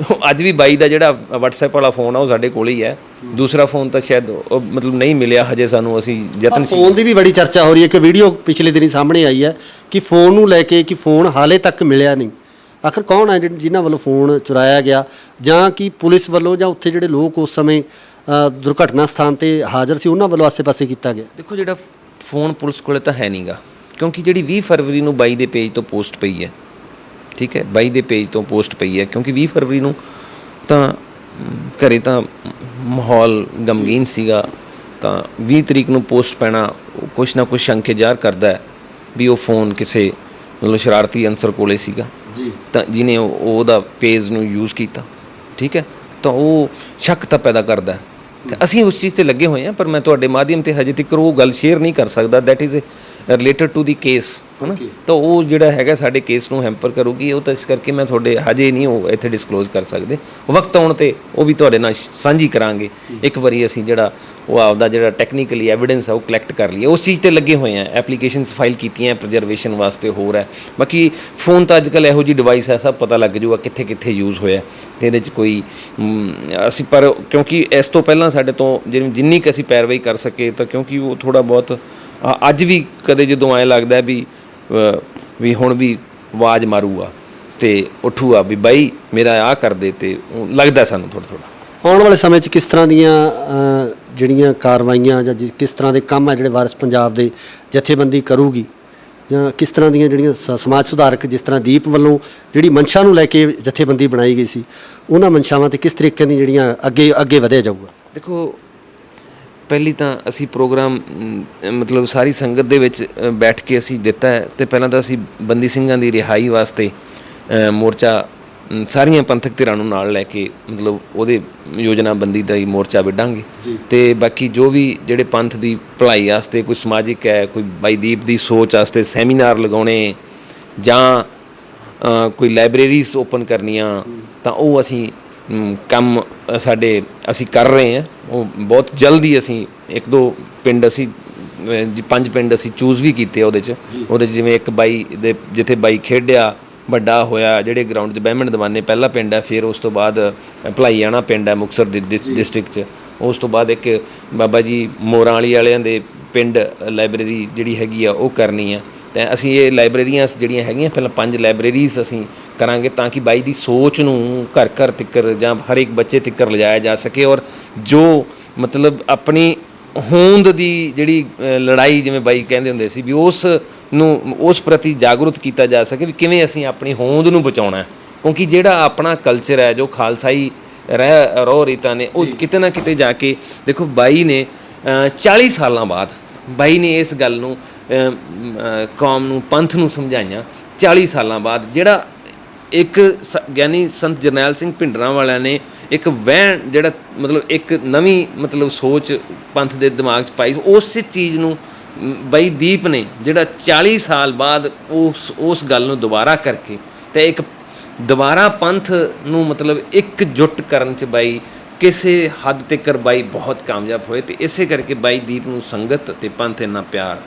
ਅੱਜ ਵੀ ਬਾਈ ਦਾ ਜਿਹੜਾ WhatsApp ਵਾਲਾ ਫੋਨ ਆ ਉਹ ਸਾਡੇ ਕੋਲ ਹੀ ਹੈ। ਦੂਸਰਾ ਫੋਨ ਤਾਂ ਸ਼ਾਇਦ ਮਤਲਬ ਨਹੀਂ ਮਿਲਿਆ ਹਜੇ ਸਾਨੂੰ, ਅਸੀਂ ਯਤਨਸ਼ੀਲ। ਫੋਨ ਦੀ ਵੀ ਬੜੀ ਚਰਚਾ ਹੋ ਰਹੀ ਹੈ ਕਿ ਵੀਡੀਓ ਪਿਛਲੇ ਦਿਨੀ ਸਾਹਮਣੇ ਆਈ ਹੈ ਕਿ ਫੋਨ ਨੂੰ ਲੈ ਕੇ ਕਿ ਫੋਨ ਹਾਲੇ ਤੱਕ ਮਿਲਿਆ ਨਹੀਂ। ਆਖਰ ਕੌਣ ਹੈ ਜਿਨ੍ਹਾਂ ਵੱਲੋਂ ਫੋਨ ਚੁਰਾਇਆ ਗਿਆ, ਜਾਂ ਕਿ ਪੁਲਿਸ ਵੱਲੋਂ ਜਾਂ ਉੱਥੇ ਜਿਹੜੇ ਲੋਕ ਉਸ ਸਮੇਂ ਦੁਰਘਟਨਾ ਸਥਾਨ ਤੇ ਹਾਜ਼ਰ ਸੀ ਉਹਨਾਂ ਵੱਲੋਂ ਆਸੇ-ਪਾਸੇ ਕੀਤਾ ਗਿਆ? ਦੇਖੋ, ਜਿਹੜਾ ਫੋਨ ਪੁਲਿਸ ਕੋਲੇ ਤਾਂ ਹੈ ਨਹੀਂਗਾ, ਕਿਉਂਕਿ ਜਿਹੜੀ 20 ਫਰਵਰੀ ਨੂੰ ਬਾਈ ਦੇ ਪੇਜ ਤੋਂ ਪੋਸਟ ਪਈ ਹੈ, ਠੀਕ ਹੈ, ਬਾਈ ਦੇ ਪੇਜ ਤੋਂ ਪੋਸਟ ਪਈ ਹੈ, ਕਿਉਂਕਿ 20 ਫਰਵਰੀ ਨੂੰ ਤਾਂ ਘਰੇ ਤਾਂ ਮਾਹੌਲ ਗਮਗੀਨ ਸੀਗਾ, ਤਾਂ 20 ਤਰੀਕ ਨੂੰ ਪੋਸਟ ਪੈਣਾ ਕੁਛ ਨਾ ਕੁਛ ਸ਼ੰਕੇ ਜ਼ਾਹਰ ਕਰਦਾ ਹੈ ਵੀ ਉਹ ਫੋਨ ਕਿਸੇ ਮਤਲਬ ਸ਼ਰਾਰਤੀ ਅਨਸਰ ਕੋਲੇ ਸੀਗਾ ਜੀ, ਤਾਂ ਜਿਹਨੇ ਉਹਦਾ ਪੇਜ ਨੂੰ ਯੂਜ਼ ਕੀਤਾ, ਠੀਕ ਹੈ, ਤਾਂ ਉਹ ਸ਼ੱਕ ਤਾਂ ਪੈਦਾ ਕਰਦਾ। ਤੇ ਅਸੀਂ ਉਸ ਚੀਜ਼ 'ਤੇ ਲੱਗੇ ਹੋਏ ਹਾਂ, ਪਰ ਮੈਂ ਤੁਹਾਡੇ ਮਾਧਿਅਮ 'ਤੇ ਹਜੇ ਤੱਕ ਉਹ ਗੱਲ ਸ਼ੇਅਰ ਨਹੀਂ ਕਰ ਸਕਦਾ। That is related to the case, ਹੈ ਨਾ, ਤਾਂ ਉਹ ਜਿਹੜਾ ਹੈਗਾ ਸਾਡੇ ਕੇਸ ਨੂੰ ਹੈਂਪਰ ਕਰੂਗੀ। ਉਹ ਤਾਂ ਇਸ ਕਰਕੇ ਮੈਂ ਤੁਹਾਡੇ ਹਜੇ ਨਹੀਂ ਉਹ ਇੱਥੇ ਡਿਸਕਲੋਜ਼ ਕਰ ਸਕਦੇ। ਵਕਤ ਆਉਣ 'ਤੇ ਉਹ ਵੀ ਤੁਹਾਡੇ ਨਾਲ ਸਾਂਝੀ ਕਰਾਂਗੇ। ਇੱਕ ਵਾਰੀ ਅਸੀਂ ਜਿਹੜਾ ਉਹ ਆਪਦਾ ਜਿਹੜਾ ਟੈਕਨੀਕਲੀ ਐਵੀਡੈਂਸ ਆ ਉਹ ਕਲੈਕਟ ਕਰ ਲਈਏ। ਉਸ ਚੀਜ਼ 'ਤੇ ਲੱਗੇ ਹੋਏ ਹਾਂ, ਐਪਲੀਕੇਸ਼ਨਸ ਫਾਈਲ ਕੀਤੀਆਂ ਪ੍ਰੀਜ਼ਰਵੇਸ਼ਨ ਵਾਸਤੇ, ਹੋਰ ਹੈ। ਬਾਕੀ ਫੋਨ ਤਾਂ ਅੱਜ ਕੱਲ੍ਹ ਇਹੋ ਜਿਹੀ ਡਿਵਾਈਸ ਹੈ, ਸਭ ਪਤਾ ਲੱਗ ਜੂਗਾ ਕਿੱਥੇ ਕਿੱਥੇ ਯੂਜ਼ ਹੋਇਆ ਅਤੇ ਇਹਦੇ 'ਚ ਕੋਈ ਅਸੀਂ, ਪਰ ਕਿਉਂਕਿ ਇਸ ਤੋਂ ਪਹਿਲਾਂ ਸਾਡੇ ਤੋਂ ਜਿੰਨੀ ਕੁ ਅਸੀਂ ਪੈਰਵਾਈ ਕਰ ਸਕੇ, ਤਾਂ ਕਿਉਂਕਿ ਉਹ ਥੋੜ੍ਹਾ ਬਹੁਤ ਅੱਜ ਵੀ ਕਦੇ ਜਦੋਂ ਐਂ ਲੱਗਦਾ ਵੀ ਹੁਣ ਵੀ ਆਵਾਜ਼ ਮਾਰੂਗਾ ਅਤੇ ਉੱਠੂਗਾ ਵੀ ਬਾਈ ਮੇਰਾ ਆਹ ਕਰ ਦੇ, ਅਤੇ ਲੱਗਦਾ ਸਾਨੂੰ ਥੋੜ੍ਹਾ। ਆਉਣ ਵਾਲੇ ਸਮੇਂ 'ਚ ਕਿਸ ਤਰ੍ਹਾਂ ਦੀਆਂ ਜਿਹੜੀਆਂ ਕਾਰਵਾਈਆਂ ਜਾਂ ਕਿਸ ਤਰ੍ਹਾਂ ਦੇ ਕੰਮ ਹੈ ਜਿਹੜੇ ਵਾਰਿਸ ਪੰਜਾਬ ਦੇ ਜਥੇਬੰਦੀ ਕਰੂਗੀ, ਜਾਂ ਕਿਸ ਤਰ੍ਹਾਂ ਦੀਆਂ ਜਿਹੜੀਆਂ ਸਮਾਜ ਸੁਧਾਰਕ, ਜਿਸ ਤਰ੍ਹਾਂ ਦੀਪ ਵੱਲੋਂ ਜਿਹੜੀ ਮਨਸ਼ਾ ਨੂੰ ਲੈ ਕੇ ਜਥੇਬੰਦੀ ਬਣਾਈ ਗਈ ਸੀ, ਉਹਨਾਂ ਮਨਸ਼ਾਵਾਂ 'ਤੇ ਕਿਸ ਤਰੀਕੇ ਦੀ ਜਿਹੜੀਆਂ ਅੱਗੇ ਵਧਿਆ ਜਾਊਗਾ? ਦੇਖੋ, ਪਹਿਲੀ ਤਾਂ ਅਸੀਂ ਪ੍ਰੋਗਰਾਮ ਮਤਲਬ ਸਾਰੀ ਸੰਗਤ ਦੇ ਵਿੱਚ ਬੈਠ ਕੇ ਅਸੀਂ ਦਿੱਤਾ ਹੈ। ਅਤੇ ਪਹਿਲਾਂ ਤਾਂ ਅਸੀਂ ਬੰਦੀ ਸਿੰਘਾਂ ਦੀ ਰਿਹਾਈ ਵਾਸਤੇ ਮੋਰਚਾ ਸਾਰੀਆਂ ਪੰਥਕ ਧਿਰਾਂ ਨੂੰ ਨਾਲ ਲੈ ਕੇ ਮਤਲਬ ਉਹਦੇ ਯੋਜਨਾਬੰਦੀ ਦਾ ਹੀ ਮੋਰਚਾ ਵਿੱਢਾਂਗੇ। ਅਤੇ ਬਾਕੀ ਜੋ ਵੀ ਜਿਹੜੇ ਪੰਥ ਦੀ ਭਲਾਈ ਵਾਸਤੇ ਕੋਈ ਸਮਾਜਿਕ ਹੈ, ਕੋਈ ਬਾਈ ਦੀਪ ਦੀ ਸੋਚ ਵਾਸਤੇ ਸੈਮੀਨਾਰ ਲਗਾਉਣੇ, ਜਾਂ ਕੋਈ ਲਾਇਬ੍ਰੇਰੀਜ਼ ਓਪਨ ਕਰਨੀਆਂ, ਤਾਂ ਉਹ ਅਸੀਂ ਕੰਮ ਅਸੀਂ ਕਰ ਰਹੇ ਹਾਂ। ਉਹ ਬਹੁਤ ਜਲਦੀ ਅਸੀਂ 1-2 ਪਿੰਡ ਅਸੀਂ 5 ਪਿੰਡ ਅਸੀਂ ਚੂਜ਼ ਵੀ ਕੀਤੇ ਉਹਦੇ 'ਚ ਜਿਵੇਂ ਇੱਕ ਬਾਈ ਦੇ ਜਿੱਥੇ ਬਾਈ ਖੇਡਿਆ ਵੱਡਾ ਹੋਇਆ, ਜਿਹੜੇ ਗਰਾਊਂਡ 'ਚ ਬਹਿਮਣ ਦੀਵਾਨੇ ਪਹਿਲਾ ਪਿੰਡ ਹੈ, ਫਿਰ ਉਸ ਤੋਂ ਬਾਅਦ ਭਲਾਈਆਣਾ ਪਿੰਡ ਹੈ ਮੁਕਤਸਰ ਡਿਸਟ੍ਰਿਕਟ 'ਚ, ਉਸ ਤੋਂ ਬਾਅਦ ਇੱਕ ਬਾਬਾ ਜੀ ਮੋਰਾਂ ਵਾਲਿਆਂ ਦੇ ਪਿੰਡ ਲਾਇਬ੍ਰੇਰੀ ਜਿਹੜੀ ਹੈਗੀ ਆ ਉਹ ਕਰਨੀ ਆ। ਅਤੇ ਅਸੀਂ ਇਹ ਲਾਇਬ੍ਰੇਰੀਆਂ ਜਿਹੜੀਆਂ ਹੈਗੀਆਂ, ਪਹਿਲਾਂ 5 ਲਾਇਬ੍ਰੇਰੀਜ਼ ਅਸੀਂ ਕਰਾਂਗੇ ਤਾਂ ਕਿ ਬਾਈ ਦੀ ਸੋਚ ਨੂੰ ਘਰ ਘਰ ਤੱਕਰ ਜਾਂ ਹਰ ਇੱਕ ਬੱਚੇ ਤੱਕਰ ਲਿਜਾਇਆ ਜਾ ਸਕੇ, ਔਰ ਜੋ ਮਤਲਬ ਆਪਣੀ ਹੋਂਦ ਦੀ ਜਿਹੜੀ ਲੜਾਈ, ਜਿਵੇਂ ਬਾਈ ਕਹਿੰਦੇ ਹੁੰਦੇ ਸੀ, ਵੀ ਉਸ ਪ੍ਰਤੀ ਜਾਗਰੂਕ ਕੀਤਾ ਜਾ ਸਕੇ ਵੀ ਕਿਵੇਂ ਅਸੀਂ ਆਪਣੀ ਹੋਂਦ ਨੂੰ ਬਚਾਉਣਾ। ਕਿਉਂਕਿ ਜਿਹੜਾ ਆਪਣਾ ਕਲਚਰ ਹੈ, ਜੋ ਖਾਲਸਾਈ ਰੋਹ ਰੀਤਾਂ ਨੇ, ਉਹ ਕਿਤੇ ਨਾ ਕਿਤੇ ਜਾ ਕੇ ਦੇਖੋ, ਬਾਈ ਨੇ 40 ਸਾਲਾਂ ਬਾਅਦ ਬਾਈ ਨੇ ਇਸ ਗੱਲ ਨੂੰ ਕੌਮ ਨੂੰ, ਪੰਥ ਨੂੰ ਸਮਝਾਈਆਂ। 40 ਸਾਲਾਂ ਬਾਅਦ ਜਿਹੜਾ ਇੱਕ ਗਿਆਨੀ ਸੰਤ ਜਰਨੈਲ ਸਿੰਘ ਭਿੰਡਰਾਂ ਵਾਲਿਆਂ ਨੇ ਇੱਕ ਵਹਿਣ ਜਿਹੜਾ ਮਤਲਬ ਇੱਕ ਨਵੀਂ ਮਤਲਬ ਸੋਚ ਪੰਥ ਦੇ ਦਿਮਾਗ 'ਚ ਪਾਈ, ਉਸ ਚੀਜ਼ ਨੂੰ ਬਾਈ ਦੀਪ ਨੇ ਜਿਹੜਾ 40 ਸਾਲ ਬਾਅਦ ਉਸ ਗੱਲ ਨੂੰ ਦੁਬਾਰਾ ਕਰਕੇ ਅਤੇ ਇੱਕ ਦੁਬਾਰਾ ਪੰਥ ਨੂੰ ਮਤਲਬ ਇਕਜੁੱਟ ਕਰਨ 'ਚ ਬਾਈ ਕਿਸੇ ਹੱਦ ਤੱਕ ਬਾਈ ਬਹੁਤ ਕਾਮਯਾਬ ਹੋਏ। ਅਤੇ ਇਸੇ ਕਰਕੇ ਬਾਈ ਦੀਪ ਨੂੰ ਸੰਗਤ ਅਤੇ ਪੰਥ ਇੰਨਾ ਪਿਆਰ।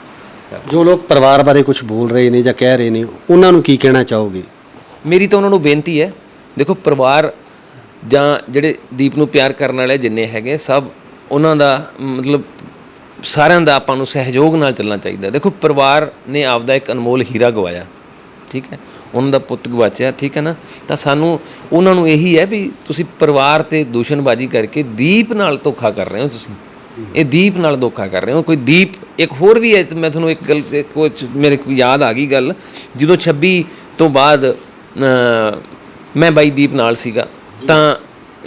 ਜੋ ਲੋਕ ਪਰਿਵਾਰ ਬਾਰੇ ਕੁਝ ਬੋਲ ਰਹੇ ਨੇ ਜਾਂ ਕਹਿ ਰਹੇ ਨੇ, ਉਹਨਾਂ ਨੂੰ ਕੀ ਕਹਿਣਾ ਚਾਹੋਗੇ? ਮੇਰੀ ਤਾਂ ਉਹਨਾਂ ਨੂੰ ਬੇਨਤੀ ਹੈ, ਦੇਖੋ, ਪਰਿਵਾਰ ਜਾਂ ਜਿਹੜੇ ਦੀਪ ਨੂੰ ਪਿਆਰ ਕਰਨ ਵਾਲੇ ਜਿੰਨੇ ਹੈਗੇ, ਸਭ ਉਹਨਾਂ ਦਾ ਮਤਲਬ ਸਾਰਿਆਂ ਦਾ ਆਪਾਂ ਨੂੰ ਸਹਿਯੋਗ ਨਾਲ ਚੱਲਣਾ ਚਾਹੀਦਾ। ਦੇਖੋ, ਪਰਿਵਾਰ ਨੇ ਆਪਦਾ ਇੱਕ ਅਨਮੋਲ ਹੀਰਾ ਗਵਾਇਆ, ਠੀਕ ਹੈ, ਉਹਨਾਂ ਦਾ ਪੁੱਤ ਗਵਾਚਿਆ, ਠੀਕ ਹੈ ਨਾ, ਤਾਂ ਸਾਨੂੰ ਉਹਨਾਂ ਨੂੰ ਇਹੀ ਹੈ ਵੀ ਤੁਸੀਂ ਪਰਿਵਾਰ 'ਤੇ ਦੂਸ਼ਣਬਾਜ਼ੀ ਕਰਕੇ ਦੀਪ ਨਾਲ ਧੋਖਾ ਕਰ ਰਹੇ ਹੋ। ਤੁਸੀਂ ਇਹ ਦੀਪ ਨਾਲ ਧੋਖਾ ਕਰ ਰਹੇ ਹੋ। ਕੋਈ ਦੀਪ ਇੱਕ ਹੋਰ ਵੀ ਹੈ, ਮੈਂ ਤੁਹਾਨੂੰ ਇੱਕ ਗੱਲ ਕੁਛ ਮੇਰੇ ਕੋਲ ਯਾਦ ਆ ਗਈ ਗੱਲ, ਜਦੋਂ 26 ਤੋਂ ਬਾਅਦ ਮੈਂ ਬਾਈ ਦੀਪ ਨਾਲ ਸੀਗਾ, ਤਾਂ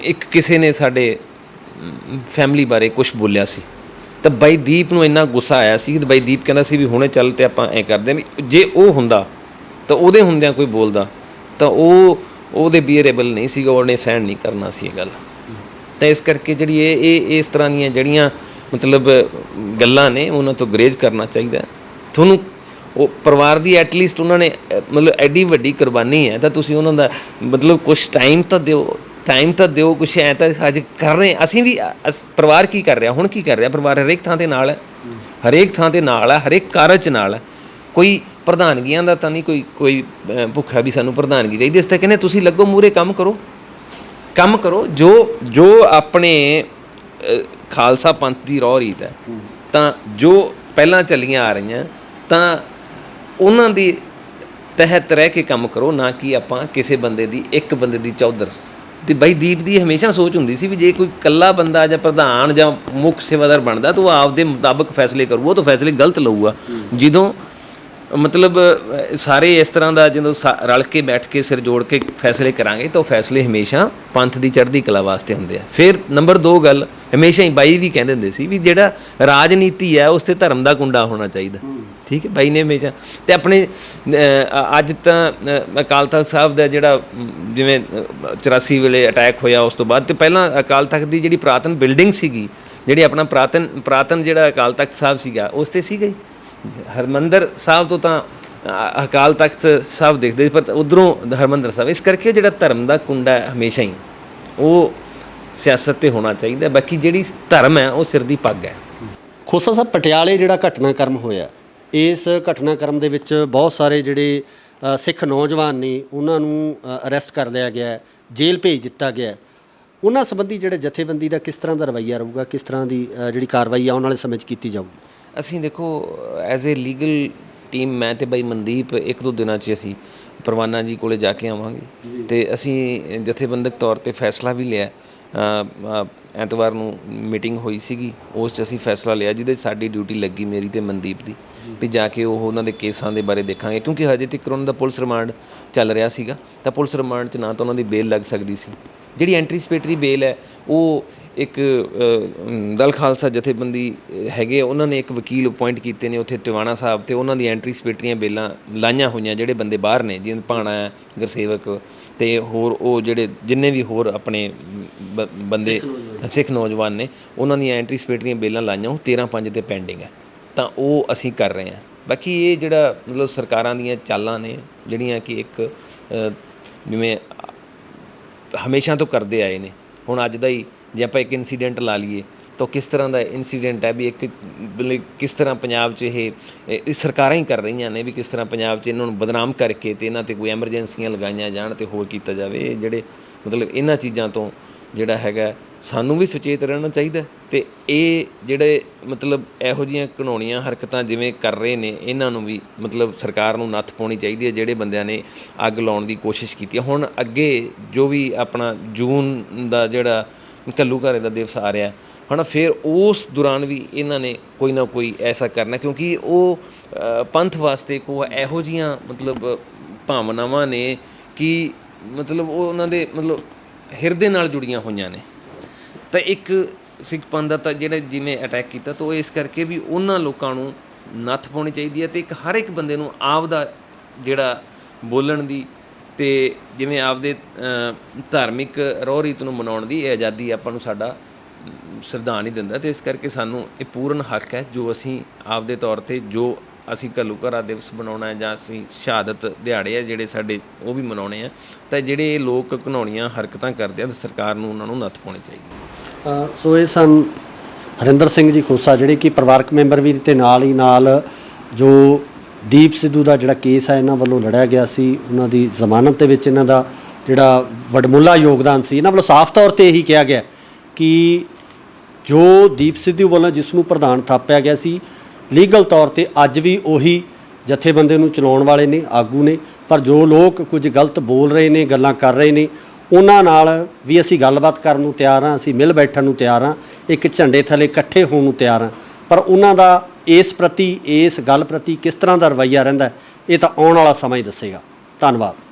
ਇੱਕ ਕਿਸੇ ਨੇ ਸਾਡੇ ਫੈਮਿਲੀ ਬਾਰੇ ਕੁਛ ਬੋਲਿਆ ਸੀ, ਤਾਂ ਬਾਈ ਦੀਪ ਨੂੰ ਇੰਨਾ ਗੁੱਸਾ ਆਇਆ ਸੀ। ਬਾਈ ਦੀਪ ਕਹਿੰਦਾ ਸੀ ਵੀ ਹੁਣੇ ਚੱਲ ਤੇ ਆਪਾਂ ਐਂ ਕਰਦੇ ਵੀ ਜੇ ਉਹ ਹੁੰਦਾ ਤਾਂ ਉਹਦੇ ਹੁੰਦਿਆਂ ਕੋਈ ਬੋਲਦਾ ਤਾਂ ਉਹਦੇ ਬੀਅਰੇਬਲ ਨਹੀਂ ਸੀਗਾ, ਉਹਨੇ ਸਹਿਣ ਨਹੀਂ ਕਰਨਾ ਸੀ ਇਹ ਗੱਲ। ਤਾਂ ਇਸ ਕਰਕੇ ਜਿਹੜੀ ਇਹ ਇਸ ਤਰ੍ਹਾਂ ਦੀਆਂ ਜਿਹੜੀਆਂ ਮਤਲਬ ਗੱਲਾਂ ਨੇ ਉਹਨਾਂ ਤੋਂ ਗਰੇਜ਼ ਕਰਨਾ ਚਾਹੀਦਾ। ਤੁਹਾਨੂੰ ਉਹ ਪਰਿਵਾਰ ਦੀ ਐਟਲੀਸਟ ਉਹਨਾਂ ਨੇ ਮਤਲਬ ਐਡੀ ਵੱਡੀ ਕੁਰਬਾਨੀ ਹੈ ਤਾਂ ਤੁਸੀਂ ਉਹਨਾਂ ਦਾ ਮਤਲਬ ਕੁਛ ਟਾਈਮ ਤਾਂ ਦਿਓ ਕੁਛ ਐਂ ਤਾਂ ਅੱਜ ਕਰ ਰਹੇ ਅਸੀਂ ਵੀ। ਪਰਿਵਾਰ ਕੀ ਕਰ ਰਿਹਾ ਹੁਣ, ਕੀ ਕਰ ਰਿਹਾ ਪਰਿਵਾਰ? ਹਰੇਕ ਥਾਂ 'ਤੇ ਨਾਲ ਹੈ, ਹਰੇਕ ਥਾਂ 'ਤੇ ਨਾਲ ਹੈ, ਹਰੇਕ ਕਾਰਜ 'ਚ ਨਾਲ ਹੈ। ਕੋਈ ਪ੍ਰਧਾਨਗੀਆਂ ਦਾ ਤਾਂ ਨਹੀਂ ਕੋਈ ਭੁੱਖਾ ਵੀ ਸਾਨੂੰ ਪ੍ਰਧਾਨਗੀ ਚਾਹੀਦੀ। ਇਸ ਤਾਂ ਕਹਿੰਦੇ ਤੁਸੀਂ ਲੱਗੋ ਮੂਹਰੇ ਕੰਮ ਕਰੋ ਜੋ ਆਪਣੇ ਖਾਲਸਾ ਪੰਥ ਦੀ ਰਹੁ ਰੀਤ ਹੈ, ਤਾਂ ਜੋ ਪਹਿਲਾਂ ਚੱਲੀਆਂ ਆ ਰਹੀਆਂ ਤਾਂ ਉਹਨਾਂ ਦੀ ਤਹਿਤ ਰਹਿ ਕੇ ਕੰਮ ਕਰੋ, ਨਾ ਕਿ ਆਪਾਂ ਕਿਸੇ ਬੰਦੇ ਦੀ ਇੱਕ ਬੰਦੇ ਦੀ ਚੌਧਰ। ਅਤੇ ਬਾਈ ਦੀਪ ਦੀ ਹਮੇਸ਼ਾ ਸੋਚ ਹੁੰਦੀ ਸੀ ਵੀ ਜੇ ਕੋਈ ਇਕੱਲਾ ਬੰਦਾ ਜਾਂ ਪ੍ਰਧਾਨ ਜਾਂ ਮੁੱਖ ਸੇਵਾਦਾਰ ਬਣਦਾ ਤਾਂ ਉਹ ਆਪਦੇ ਮੁਤਾਬਕ ਫੈਸਲੇ ਕਰੂਗਾ, ਉਹ ਤਾਂ ਫੈਸਲੇ ਗਲਤ ਲਊਗਾ। ਜਦੋਂ ਮਤਲਬ ਸਾਰੇ ਇਸ ਤਰ੍ਹਾਂ ਦਾ ਜਦੋਂ ਰਲ ਕੇ ਬੈਠ ਕੇ ਸਿਰ ਜੋੜ ਕੇ ਫੈਸਲੇ ਕਰਾਂਗੇ ਤਾਂ ਉਹ ਫੈਸਲੇ ਹਮੇਸ਼ਾ ਪੰਥ ਦੀ ਚੜ੍ਹਦੀ ਕਲਾ ਵਾਸਤੇ ਹੁੰਦੇ ਆ। ਫਿਰ ਨੰਬਰ 2 ਗੱਲ ਹਮੇਸ਼ਾ ਹੀ ਬਾਈ ਵੀ ਕਹਿੰਦੇ ਹੁੰਦੇ ਸੀ ਵੀ ਜਿਹੜਾ ਰਾਜਨੀਤੀ ਹੈ ਉਸ 'ਤੇ ਧਰਮ ਦਾ ਕੁੰਡਾ ਹੋਣਾ ਚਾਹੀਦਾ। ਠੀਕ ਹੈ, ਬਾਈ ਨੇ ਹਮੇਸ਼ਾ। ਅਤੇ ਆਪਣੇ ਅੱਜ ਤਾਂ ਅਕਾਲ ਤਖ਼ਤ ਸਾਹਿਬ ਦਾ ਜਿਹੜਾ ਜਿਵੇਂ 84 ਵੇਲੇ ਅਟੈਕ ਹੋਇਆ ਉਸ ਤੋਂ ਬਾਅਦ, ਅਤੇ ਪਹਿਲਾਂ ਅਕਾਲ ਤਖ਼ਤ ਦੀ ਜਿਹੜੀ ਪੁਰਾਤਨ ਬਿਲਡਿੰਗ ਸੀਗੀ, ਜਿਹੜੀ ਆਪਣਾ ਪੁਰਾਤਨ ਜਿਹੜਾ ਅਕਾਲ ਤਖ਼ਤ ਸਾਹਿਬ ਸੀਗਾ ਉਸ 'ਤੇ ਸੀਗਾ ਹੀ। ਹਰਿਮੰਦਰ ਸਾਹਿਬ ਤੋਂ ਤਾਂ ਅਕਾਲ ਤਖ਼ਤ ਸਾਹਿਬ ਦਿਖਦੇ ਸੀ, ਪਰ ਉੱਧਰੋਂ ਹਰਿਮੰਦਰ ਸਾਹਿਬ। ਇਸ ਕਰਕੇ ਜਿਹੜਾ ਧਰਮ ਦਾ ਕੁੰਡਾ ਹੈ ਹਮੇਸ਼ਾ ਹੀ ਉਹ ਸਿਆਸਤ 'ਤੇ ਹੋਣਾ ਚਾਹੀਦਾ। ਬਾਕੀ ਜਿਹੜੀ ਧਰਮ ਹੈ ਉਹ ਸਿਰ ਦੀ ਪੱਗ ਹੈ। ਖੋਸਾ ਸਾਹਿਬ, ਪਟਿਆਲੇ ਜਿਹੜਾ ਘਟਨਾਕ੍ਰਮ ਹੋਇਆ, ਇਸ ਘਟਨਾਕ੍ਰਮ ਦੇ ਵਿੱਚ ਬਹੁਤ ਸਾਰੇ ਜਿਹੜੇ ਸਿੱਖ ਨੌਜਵਾਨ ਨੇ ਉਹਨਾਂ ਨੂੰ ਅਰੈਸਟ ਕਰ ਲਿਆ ਗਿਆ, ਜੇਲ੍ਹ ਭੇਜ ਦਿੱਤਾ ਗਿਆ। ਉਹਨਾਂ ਸੰਬੰਧੀ ਜਿਹੜੇ ਜਥੇਬੰਦੀ ਦਾ ਕਿਸ ਤਰ੍ਹਾਂ ਦਾ ਰਵੱਈਆ ਰਹੂਗਾ, ਕਿਸ ਤਰ੍ਹਾਂ ਦੀ ਜਿਹੜੀ ਕਾਰਵਾਈ ਆਉਣ ਵਾਲੇ ਸਮੇਂ 'ਚ ਕੀਤੀ ਜਾਊਗੀ? ਅਸੀਂ ਦੇਖੋ ਐਜ਼ ਏ ਲੀਗਲ ਟੀਮ, ਮੈਂ ਅਤੇ ਬਾਈ ਮਨਦੀਪ 1-2 ਦਿਨਾਂ 'ਚ ਅਸੀਂ ਪਰਵਾਨਾ ਜੀ ਕੋਲੇ ਜਾ ਕੇ ਆਵਾਂਗੇ। ਅਤੇ ਅਸੀਂ ਜਥੇਬੰਦਕ ਤੌਰ 'ਤੇ ਫੈਸਲਾ ਵੀ ਲਿਆ। ਐਤਵਾਰ ਨੂੰ ਮੀਟਿੰਗ ਹੋਈ ਸੀਗੀ, ਉਸ 'ਚ ਅਸੀਂ ਫੈਸਲਾ ਲਿਆ ਜਿਹਦੇ 'ਚ ਸਾਡੀ ਡਿਊਟੀ ਲੱਗੀ, ਮੇਰੀ ਅਤੇ ਮਨਦੀਪ ਦੀ, ਵੀ ਜਾ ਕੇ ਉਹ ਉਹਨਾਂ ਦੇ ਕੇਸਾਂ ਦੇ ਬਾਰੇ ਦੇਖਾਂਗੇ। ਕਿਉਂਕਿ ਹਜੇ ਤੱਕ ਉਹਨਾਂ ਦਾ ਪੁਲਿਸ ਰਿਮਾਂਡ ਚੱਲ ਰਿਹਾ ਸੀਗਾ, ਤਾਂ ਪੁਲਿਸ ਰਿਮਾਂਡ 'ਚ ਨਾ ਤਾਂ ਉਹਨਾਂ ਦੀ ਬੇਲ ਲੱਗ ਸਕਦੀ ਸੀ। ਜਿਹੜੀ ਐਂਟੀਸਪੇਟਰੀ ਬੇਲ ਹੈ ਉਹ ਇੱਕ ਦਲ ਖਾਲਸਾ ਜਥੇਬੰਦੀ ਹੈਗੇ, ਉਹਨਾਂ ਨੇ ਇੱਕ ਵਕੀਲ ਅਪੁਆਇੰਟ ਕੀਤੇ ਨੇ ਉੱਥੇ ਟਿਵਾਣਾ ਸਾਹਿਬ, ਅਤੇ ਉਹਨਾਂ ਦੀ ਐਂਟੀਸਪੇਟਰੀਆਂ ਬੇਲਾਂ ਲਾਈਆਂ ਹੋਈਆਂ ਜਿਹੜੇ ਬੰਦੇ ਬਾਹਰ ਨੇ, ਜਿਵੇਂ ਭਾਣਾ ਹੈ, ਗੁਰਸੇਵਕ ਅਤੇ ਹੋਰ ਉਹ ਜਿਹੜੇ ਜਿੰਨੇ ਵੀ ਹੋਰ ਆਪਣੇ ਬੰਦੇ ਸਿੱਖ ਨੌਜਵਾਨ ਨੇ, ਉਹਨਾਂ ਦੀਆਂ ਐਂਟੀਸਪੇਟਰੀਆਂ ਬੇਲਾਂ ਲਾਈਆਂ, ਉਹ 13/5 'ਤੇ ਪੈਂਡਿੰਗ ਹੈ। ਤਾਂ ਉਹ ਅਸੀਂ ਕਰ ਰਹੇ ਹਾਂ। ਬਾਕੀ ਇਹ ਜਿਹੜਾ ਮਤਲਬ ਸਰਕਾਰਾਂ ਦੀਆਂ ਚਾਲਾਂ ਨੇ ਜਿਹੜੀਆਂ ਕਿ ਇੱਕ ਜਿਵੇਂ ਹਮੇਸ਼ਾ ਤੋਂ ਕਰਦੇ ਆਏ ਨੇ। ਹੁਣ ਅੱਜ ਦਾ ਹੀ ਜੇ ਆਪਾਂ ਇੱਕ ਇਨਸੀਡੈਂਟ ਲਾ ਲਈਏ ਤਾਂ ਕਿਸ ਤਰ੍ਹਾਂ ਦਾ ਇਨਸੀਡੈਂਟ ਹੈ ਵੀ ਇੱਕ ਮਤਲਬ ਕਿਸ ਤਰ੍ਹਾਂ ਪੰਜਾਬ 'ਚ ਇਹ ਸਰਕਾਰਾਂ ਹੀ ਕਰ ਰਹੀਆਂ ਨੇ ਵੀ ਕਿਸ ਤਰ੍ਹਾਂ ਪੰਜਾਬ 'ਚ ਇਹਨਾਂ ਨੂੰ ਬਦਨਾਮ ਕਰਕੇ ਅਤੇ ਇਹਨਾਂ 'ਤੇ ਕੋਈ ਐਮਰਜੈਂਸੀਆਂ ਲਗਾਈਆਂ ਜਾਣ ਅਤੇ ਹੋਰ ਕੀਤਾ ਜਾਵੇ। ਇਹ ਜਿਹੜੇ ਮਤਲਬ ਇਹਨਾਂ ਚੀਜ਼ਾਂ ਤੋਂ ਜਿਹੜਾ ਹੈਗਾ ਸਾਨੂੰ ਵੀ ਸੁਚੇਤ ਰਹਿਣਾ ਚਾਹੀਦਾ। ਅਤੇ ਇਹ ਜਿਹੜੇ ਮਤਲਬ ਇਹੋ ਜਿਹੀਆਂ ਘਿਨਾਉਣੀਆਂ ਹਰਕਤਾਂ ਜਿਵੇਂ ਕਰ ਰਹੇ ਨੇ, ਇਹਨਾਂ ਨੂੰ ਵੀ ਮਤਲਬ ਸਰਕਾਰ ਨੂੰ ਨੱਥ ਪਾਉਣੀ ਚਾਹੀਦੀ ਹੈ। ਜਿਹੜੇ ਬੰਦਿਆਂ ਨੇ ਅੱਗ ਲਾਉਣ ਦੀ ਕੋਸ਼ਿਸ਼ ਕੀਤੀ ਹੈ, ਹੁਣ ਅੱਗੇ ਜੋ ਵੀ ਆਪਣਾ ਜੂਨ ਦਾ ਜਿਹੜਾ ਘੱਲੂਘਾਰੇ ਦਾ ਦਿਵਸ ਆ ਰਿਹਾ ਹੈ, ਫਿਰ ਉਸ ਦੌਰਾਨ ਵੀ ਇਹਨਾਂ ਨੇ ਕੋਈ ਨਾ ਕੋਈ ਐਸਾ ਕਰਨਾ, ਕਿਉਂਕਿ ਉਹ ਪੰਥ ਵਾਸਤੇ ਕੋਈ ਇਹੋ ਜਿਹੀਆਂ ਮਤਲਬ ਭਾਵਨਾਵਾਂ ਨੇ ਕਿ ਮਤਲਬ ਉਹ ਉਹਨਾਂ ਦੇ ਮਤਲਬ ਹਿਰਦੇ ਨਾਲ ਜੁੜੀਆਂ ਹੋਈਆਂ ਨੇ। ਤਾਂ ਇੱਕ ਸਿੱਖ ਪੰਥ ਦਾ ਤਾਂ ਜਿਹੜੇ ਜਿਵੇਂ ਅਟੈਕ ਕੀਤਾ, ਤਾਂ ਉਹ ਇਸ ਕਰਕੇ ਵੀ ਉਹਨਾਂ ਲੋਕਾਂ ਨੂੰ ਨੱਥ ਪਾਉਣੀ ਚਾਹੀਦੀ ਹੈ। ਅਤੇ ਇੱਕ ਹਰ ਇੱਕ ਬੰਦੇ ਨੂੰ ਆਪਦਾ ਜਿਹੜਾ ਬੋਲਣ ਦੀ ਅਤੇ ਜਿਵੇਂ ਆਪਦੇ ਧਾਰਮਿਕ ਰਹੁ ਰੀਤ ਨੂੰ ਮਨਾਉਣ ਦੀ ਇਹ ਆਜ਼ਾਦੀ ਆਪਾਂ ਨੂੰ ਸਾਡਾ ਸੰਵਿਧਾਨ ਹੀ ਦਿੰਦਾ। ਅਤੇ ਇਸ ਕਰਕੇ ਸਾਨੂੰ ਇਹ ਪੂਰਨ ਹੱਕ ਹੈ ਜੋ ਅਸੀਂ ਆਪਦੇ ਤੌਰ 'ਤੇ ਜੋ ਅਸੀਂ ਘੱਲੂਘਾਰਾ ਦਿਵਸ ਮਨਾਉਣਾ ਹੈ ਜਾਂ ਅਸੀਂ ਸ਼ਹਾਦਤ ਦਿਹਾੜੇ ਆ ਜਿਹੜੇ ਸਾਡੇ ਉਹ ਵੀ ਮਨਾਉਣੇ ਆ। ਤਾਂ ਜਿਹੜੇ ਲੋਕ ਘਿਨਾਉਣੀਆਂ ਹਰਕਤਾਂ ਕਰਦੇ ਆ ਤਾਂ ਸਰਕਾਰ ਨੂੰ ਉਹਨਾਂ ਨੂੰ ਨੱਥ ਪਾਉਣੀ ਚਾਹੀਦੀ। ਸੋ ਇਹ ਸਨ ਹਰਿੰਦਰ ਸਿੰਘ ਜੀ ਖੋਸਾ, ਜਿਹੜੇ ਕਿ ਪਰਿਵਾਰਕ ਮੈਂਬਰ ਵੀ, ਅਤੇ ਨਾਲ ਹੀ ਨਾਲ ਜੋ ਦੀਪ ਸਿੱਧੂ ਦਾ ਜਿਹੜਾ ਕੇਸ ਹੈ ਇਹਨਾਂ ਵੱਲੋਂ ਲੜਿਆ ਗਿਆ ਸੀ, ਉਹਨਾਂ ਦੀ ਜ਼ਮਾਨਤ ਦੇ ਵਿੱਚ ਇਹਨਾਂ ਦਾ ਜਿਹੜਾ ਵਡਮੁੱਲਾ ਯੋਗਦਾਨ ਸੀ। ਇਹਨਾਂ ਵੱਲੋਂ ਸਾਫ਼ ਤੌਰ 'ਤੇ ਇਹੀ ਕਿਹਾ ਗਿਆ ਕਿ ਜੋ ਦੀਪ ਸਿੱਧੂ ਵੱਲੋਂ ਜਿਸ ਨੂੰ ਪ੍ਰਧਾਨ ਥਾਪਿਆ ਗਿਆ ਸੀ, ਲੀਗਲ ਤੌਰ 'ਤੇ ਅੱਜ ਵੀ ਉਹੀ ਜਥੇਬੰਦੀ ਨੂੰ ਚਲਾਉਣ ਵਾਲੇ ਨੇ, ਆਗੂ ਨੇ। ਪਰ ਜੋ ਲੋਕ ਕੁਝ ਗਲਤ ਬੋਲ ਰਹੇ ਨੇ, ਗੱਲਾਂ ਕਰ ਰਹੇ ਨੇ, ਉਹਨਾਂ ਨਾਲ ਵੀ ਅਸੀਂ ਗੱਲਬਾਤ ਕਰਨ ਨੂੰ ਤਿਆਰ ਹਾਂ, ਅਸੀਂ ਮਿਲ ਬੈਠਣ ਨੂੰ ਤਿਆਰ ਹਾਂ, ਇੱਕ ਝੰਡੇ ਥੱਲੇ ਇਕੱਠੇ ਹੋਣ ਨੂੰ ਤਿਆਰ ਹਾਂ। ਪਰ ਉਹਨਾਂ ਦਾ ਇਸ ਪ੍ਰਤੀ, ਇਸ ਗੱਲ ਪ੍ਰਤੀ ਕਿਸ ਤਰ੍ਹਾਂ ਦਾ ਰਵੱਈਆ ਰਹਿੰਦਾ, ਇਹ ਤਾਂ ਆਉਣ ਵਾਲਾ ਸਮਾਂ ਹੀ ਦੱਸੇਗਾ। ਧੰਨਵਾਦ।